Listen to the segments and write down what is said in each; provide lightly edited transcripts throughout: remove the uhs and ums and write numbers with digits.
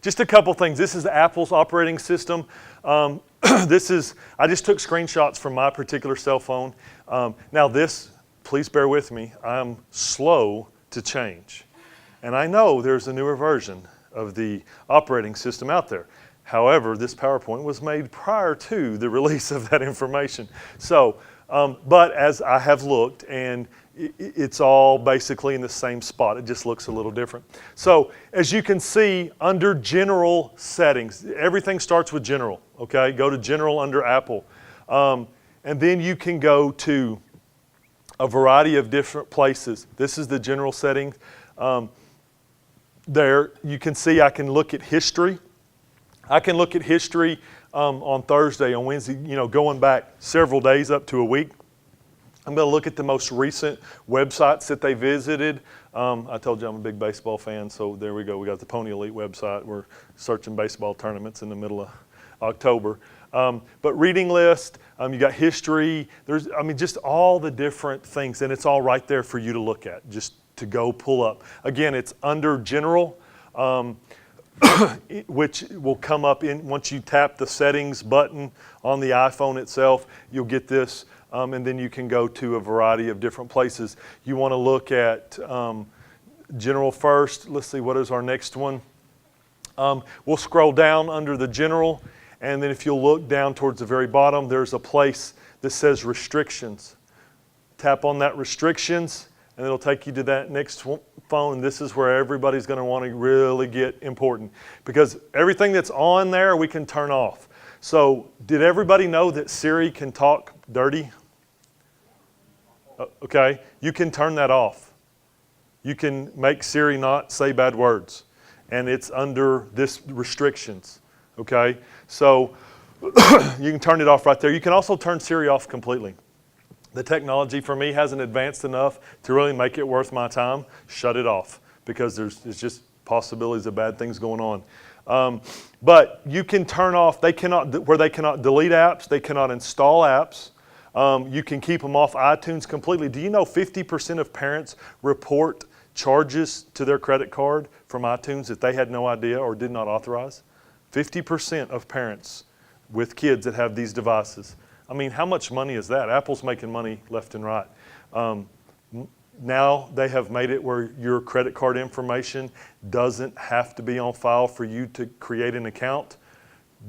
just a couple things. This is Apple's operating system. I just took screenshots from my particular cell phone. Now this, please bear with me, I'm slow to change. And I know there's a newer version of the operating system out there. However, this PowerPoint was made prior to the release of that information. So, but as I have looked, and it's all basically in the same spot. It just looks a little different. So as you can see, under general settings, everything starts with general, okay? Go to general under Apple. And then you can go to a variety of different places. This is the general settings. There you can see I can look at history. I can look at history on Thursday, on Wednesday, going back several days up to a week. I'm going to look at the most recent websites that they visited. I told you I'm a big baseball fan, so there we go. We got the Pony Elite website. We're searching baseball tournaments in the middle of October. But reading list, you got history. There's, just all the different things, and it's all right there for you to look at, just to go pull up. Again, it's under general, which will come up once you tap the settings button on the iPhone itself. You'll get this. And then you can go to a variety of different places. You want to look at general first. Let's see, what is our next one? We'll scroll down under the general, and then if you'll look down towards the very bottom, there's a place that says restrictions. Tap on that restrictions, and it'll take you to that next phone. This is where everybody's going to want to really get important, because everything that's on there we can turn off. So did everybody know that Siri can talk dirty? Okay, you can turn that off. You can make Siri not say bad words, and it's under this restrictions, okay? So you can turn it off right there. You can also turn Siri off completely. The technology for me hasn't advanced enough to really make it worth my time. Shut it off, because there's just possibilities of bad things going on. But you can turn off, where they cannot delete apps, they cannot install apps. You can keep them off iTunes completely. Do you know 50% of parents report charges to their credit card from iTunes that they had no idea or did not authorize? 50% of parents with kids that have these devices. How much money is that? Apple's making money left and right. Now they have made it where your credit card information doesn't have to be on file for you to create an account.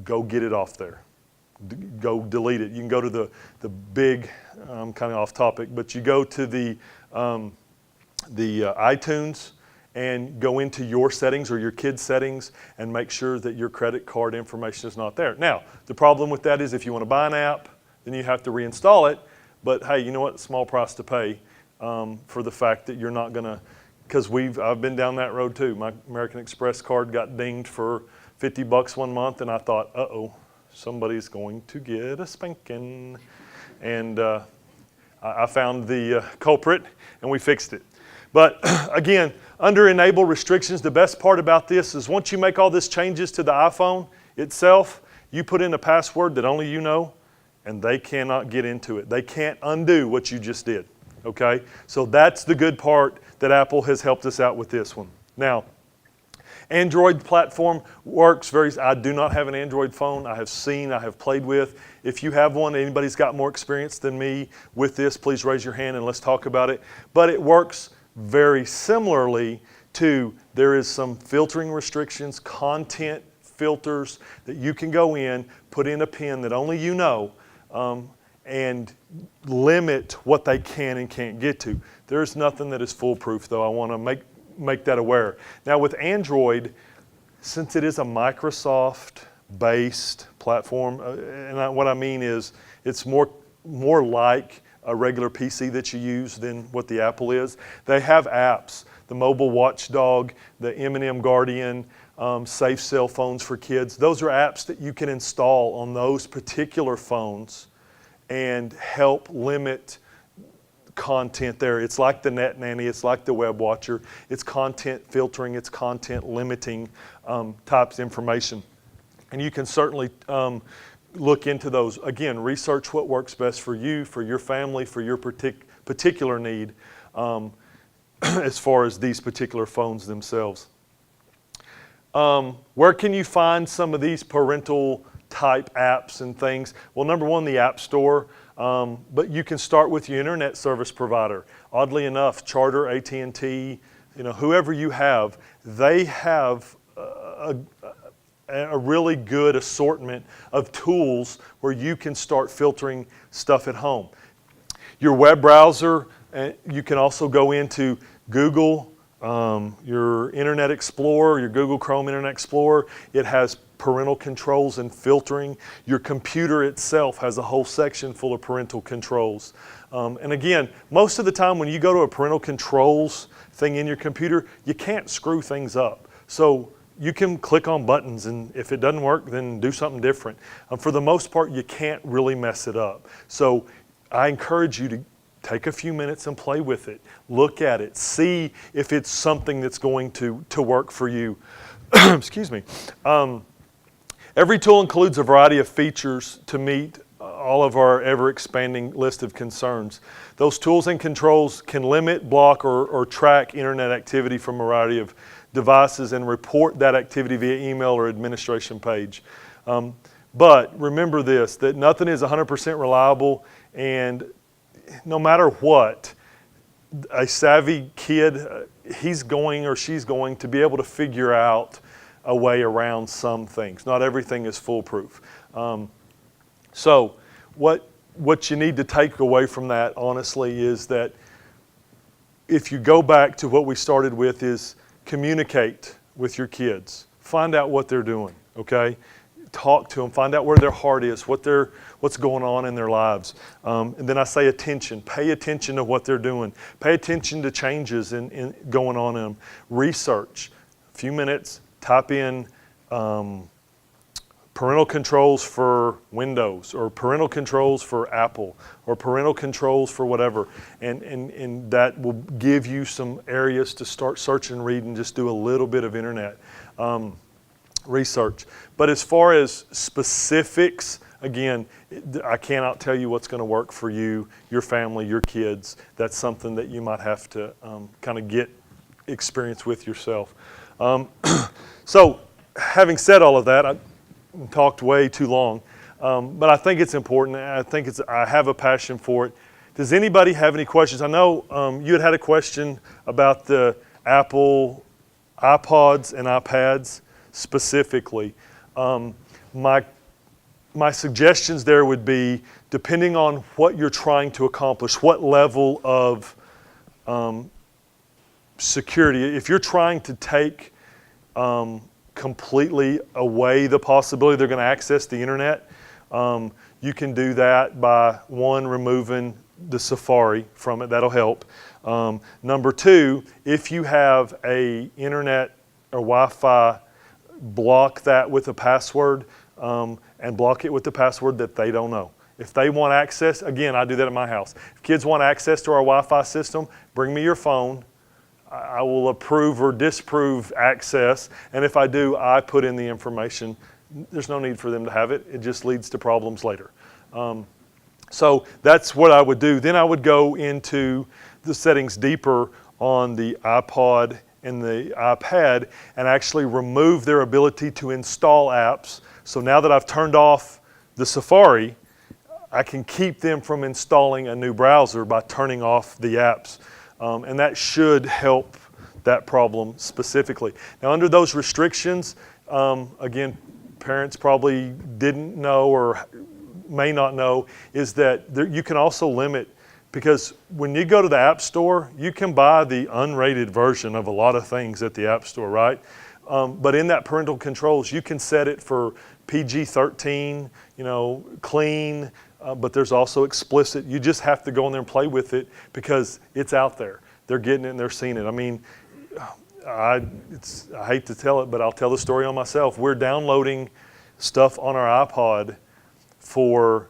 Go get it off there. Go delete it. You can go to the big, kind of off topic, but you go to the iTunes and go into your settings or your kids' settings and make sure that your credit card information is not there. Now, the problem with that is if you want to buy an app, then you have to reinstall it. But hey, you know what? Small price to pay for the fact that you're not going to, because I've been down that road too. My American Express card got dinged for $50 one month, and I thought, uh-oh, somebody's going to get a spanking. And I found the culprit, and we fixed it. But again, under enable restrictions, the best part about this is once you make all these changes to the iPhone itself, you put in a password that only you know, and they cannot get into it. They can't undo what you just did, okay? So that's the good part that Apple has helped us out with this one. Now, Android platform works I do not have an Android phone. I have played with. If you have one, anybody's got more experience than me with this, please raise your hand and let's talk about it. But it works very similarly to, there is some filtering restrictions, content filters that you can go in, put in a pin that only you know, and limit what they can and can't get to. There's nothing that is foolproof, though. I want to make that aware. Now with Android, since it is a Microsoft-based platform, what I mean is it's more like a regular PC that you use than what the Apple is. They have apps, the Mobile Watchdog, the M&M Guardian, Safe Cell Phones for Kids. Those are apps that you can install on those particular phones and help limit content there. It's like the Net Nanny, it's like the Web Watcher. It's content filtering, it's content limiting types of information. And you can certainly look into those. Again, research what works best for you, for your family, for your particular need as far as these particular phones themselves. Where can you find some of these parental type apps and things? Well, number one, the App Store, but you can start with your internet service provider. Oddly enough, Charter, AT&T, whoever you have, they have a really good assortment of tools where you can start filtering stuff at home. Your web browser, you can also go into Google, your Internet Explorer, your Google Chrome Internet Explorer. It has parental controls and filtering. Your computer itself has a whole section full of parental controls. And again, most of the time when you go to a parental controls thing in your computer, you can't screw things up. So you can click on buttons, and if it doesn't work, then do something different. For the most part, you can't really mess it up. So I encourage you to take a few minutes and play with it. Look at it. See if it's something that's going to work for you. Excuse me. Every tool includes a variety of features to meet all of our ever-expanding list of concerns. Those tools and controls can limit, block, or track internet activity from a variety of devices and report that activity via email or administration page. But remember this, that nothing is 100% reliable, and no matter what, a savvy kid, he's going or she's going to be able to figure out a way around some things. Not everything is foolproof. So what you need to take away from that, honestly, is that if you go back to what we started with, is communicate with your kids. Find out what they're doing, okay? Talk to them, find out where their heart is, what's going on in their lives. And then I say attention. Pay attention to what they're doing. Pay attention to changes in going on in them. Research. A few minutes, type in parental controls for Windows, or parental controls for Apple, or parental controls for whatever, and that will give you some areas to start searching and read, and just do a little bit of internet research. But as far as specifics, again, I cannot tell you what's going to work for you, your family, your kids. That's something that you might have to kind of get experience with yourself. So having said all of that, I talked way too long, but I think it's important. I have a passion for it. Does anybody have any questions? I know you had a question about the Apple iPods and iPads specifically. My suggestions there would be, depending on what you're trying to accomplish, what level of security. If you're trying to take completely away the possibility they're going to access the internet, you can do that by, one, removing the Safari from it. That'll help. Number two, if you have a internet or Wi-Fi, block that with a password, and block it with the password that they don't know. If they want access, again, I do that at my house. If kids want access to our Wi-Fi system, bring me your phone. I will approve or disapprove access, and if I do, I put in the information. There's no need for them to have it. It just leads to problems later. So that's what I would do. Then I would go into the settings deeper on the iPod and the iPad and actually remove their ability to install apps. So now that I've turned off the Safari, I can keep them from installing a new browser by turning off the apps. And that should help that problem specifically. Now, under those restrictions, again, parents probably didn't know or may not know, is that you can also limit, because when you go to the App Store, you can buy the unrated version of a lot of things at the App Store, right? But in that parental controls, you can set it for PG-13, clean, but there's also explicit. You just have to go in there and play with it because it's out there. They're getting it and they're seeing it. I mean, I hate to tell it, but I'll tell the story on myself. We're downloading stuff on our iPod for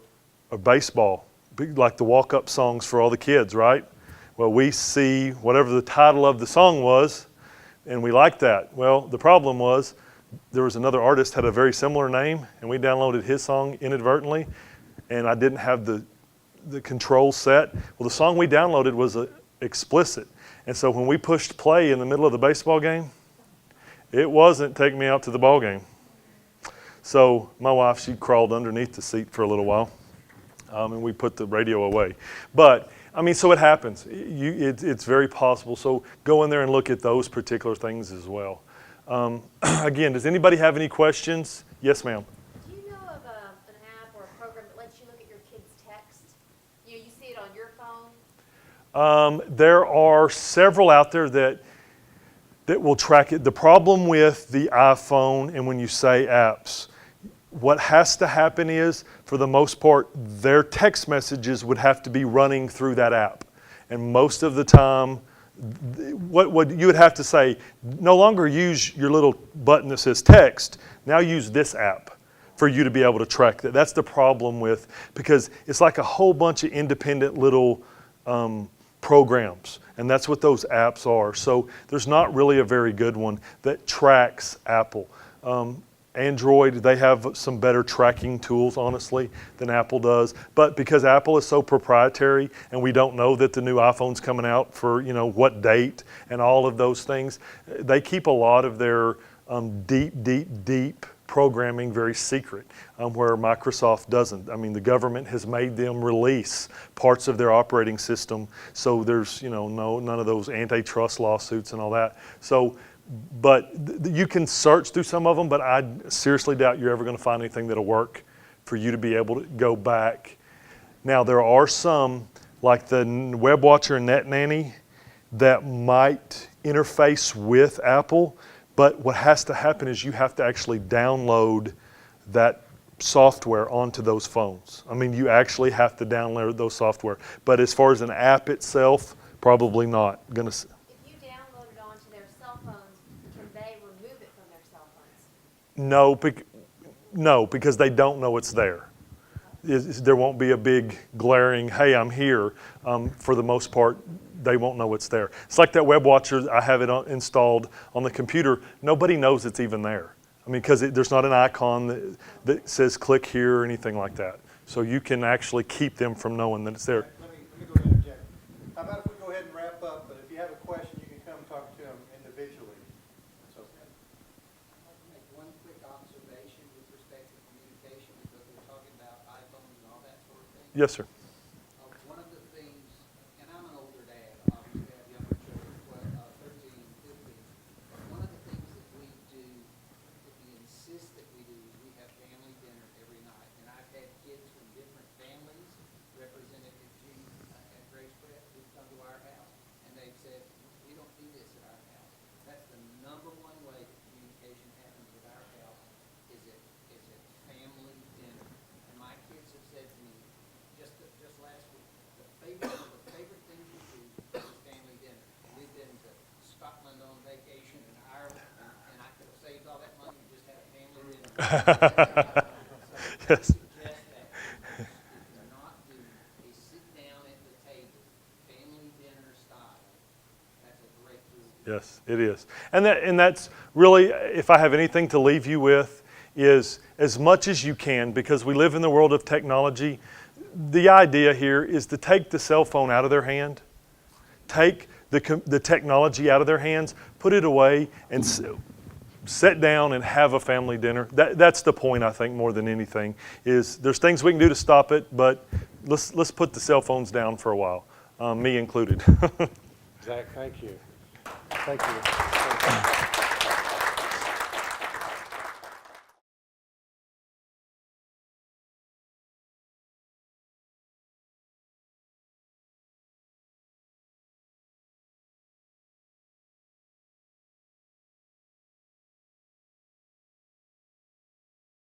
a baseball, like the walk-up songs for all the kids, right? Well, we see whatever the title of the song was, and we like that. Well, the problem was there was another artist had a very similar name, and we downloaded his song inadvertently, and I didn't have the controls set. Well, the song we downloaded was explicit, and so when we pushed play in the middle of the baseball game, It wasn't take me out to the ball game. So my wife, she crawled underneath the seat for a little while, and we put the radio away. But I mean, so it happens. It's very possible. So go in there and look at those particular things as well. Again, does anybody have any questions? Yes, ma'am. Do you know of an app or a program that lets you look at your kids' text? You see it on your phone? There are several out there that will track it. The problem with the iPhone and when you say apps, what has to happen is, for the most part, their text messages would have to be running through that app. And most of the time, what you would have to say, no longer use your little button that says text, now use this app for you to be able to track that. That's the problem with, because it's like a whole bunch of independent little programs, and that's what those apps are. So there's not really a very good one that tracks Apple. Android, they have some better tracking tools, honestly, than Apple does. But because Apple is so proprietary and we don't know that the new iPhone's coming out for, what date and all of those things, they keep a lot of their deep programming very secret, where Microsoft doesn't. I mean, the government has made them release parts of their operating system, so there's, none of those antitrust lawsuits and all that. So, but you can search through some of them, but I seriously doubt you're ever going to find anything that'll work for you to be able to go back. Now, there are some, like the Web Watcher and Net Nanny, that might interface with Apple, but what has to happen is you have to actually download that software onto those phones. I mean, you actually have to download those software. But as far as an app itself, probably not going to. No, because they don't know it's there. There won't be a big glaring, hey, I'm here. For the most part, they won't know it's there. It's like that Web Watcher, I have it installed on the computer. Nobody knows it's even there. I mean, because there's not an icon that says click here or anything like that. So you can actually keep them from knowing that it's there. Let me go ahead and interject. How about if we go ahead and wrap up, but if you have a question, you can come talk to them individually. So, I'd make one quick observation with respect to communication, because we're talking about iPhones and all that sort of thing. Yes, sir. One of the things, and I'm an older dad, obviously I have younger children, 13 and 15. One of the things that we do, that we insist that we do, is we have family dinner every night. And I've had kids from different families, Representative G at Grace Prep, who've come to our house, and they've said, we don't do this at our house. That's the number one way that communication happens with our house, is at family dinner. And my kids have said to me, just last week, one of the favorite things we do is family dinner. We've been to Scotland on vacation and Ireland, and I could have saved all that money and just had a family dinner. Yes. So I suggest that if you're not doing a sit down at the table, family dinner style, that's a great tool. Yes, it is. And that's really, if I have anything to leave you with, is as much as you can, because we live in the world of technology, the idea here is to take the cell phone out of their hand, take the technology out of their hands, put it away, and sit down and have a family dinner. That's the point, I think, more than anything, is there's things we can do to stop it, but let's put the cell phones down for a while, me included. Zach, thank you. Thank you.